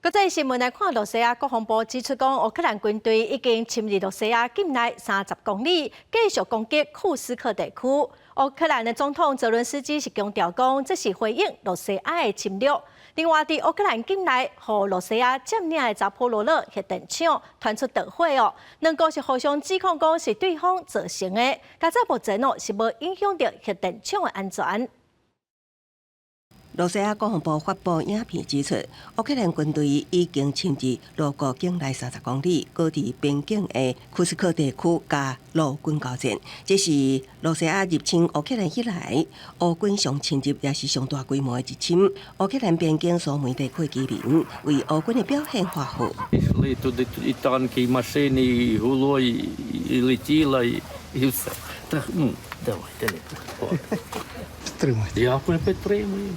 国际新闻来看，罗西亚国防部指出，讲乌克兰军队已经侵入罗西亚境内30公里，继续攻击库斯克地区。乌克兰的总统泽伦斯基是强调讲，这是回应罗西亚的侵略。另外，伫乌克兰境内，和罗西亚占领的扎波罗热核电厂传出大火哦，两国是互相指控讲是对方造成的，加在目前是无影响到核电厂的安全。罗西亚国防部发布影片指出，乌克兰军队已经侵入罗国境内30公里，高伫边境的库斯克地区加陆军交战。这是罗西亚入侵乌克兰以来，乌军上侵入也是上大规模的入侵。乌克蘭邊境所媒地區居民為烏軍的表現發號。Пішли туди і танки, і машини, і гуло, і летіло, і все. Так, давайте не так. Підтримуйте. Дякую, підтримую.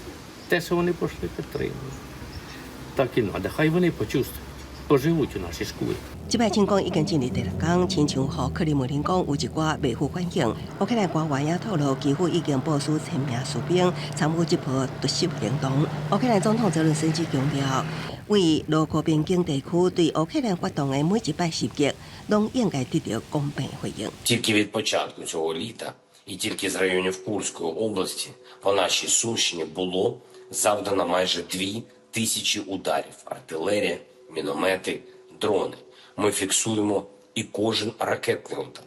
Те, що вони пішли, підтримую. Так і треба. Хай вони почувствують, поживуть у нашій школі. 即擺情況已經進入第6天，親像和克里姆林宮有一寡未符反應。烏克蘭官員也透露，幾乎已經部署1000名士兵參與這波突襲行動。烏克蘭總統澤倫斯基強調，為羅國邊境地區對烏克蘭發動的每一擺襲擊，都應該得到公平回應。 Тільки від початку цього літа і тільки з районів Курської області по нашій Сумщині було завдано майже 2000 ударів. Артилерія, міномети, дрони. Ми фіксуємо і кожен ракетний удар.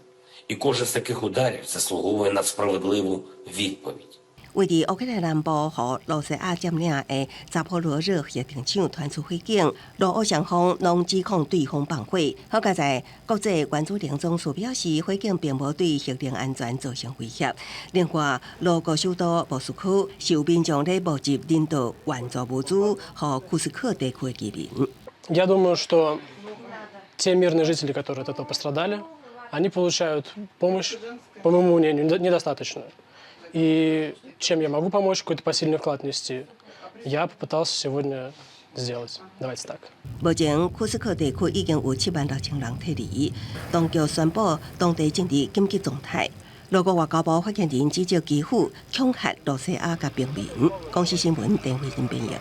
І кожен з таких ударів заслуговує на справедливу відповідь. 位伫烏克蘭南部和羅西亞佔領的扎波羅熱核電廠傳出火警，羅歐雙方攏指控對方放火。好在國際關注聯總署表示，火警並無對核電安全造成威脅。另外，羅國首都莫斯科受民眾咧募集領導援助物資和庫斯克地區的居民。Я думаю, что те мирные жители, которые от этого пострадали, они получают помощь, по моему мнению, недостаточную. И чем я могу помочь, какой-то посильный вклад внести, я попытался сегодня сделать. Давайте так. 目前，庫斯克地區已經有76000人撤離，當局宣布當地進入緊急狀態。俄國外交部發言人指責基輔恐嚇羅西亞甲平民。公視新聞鄭慧欣編譯。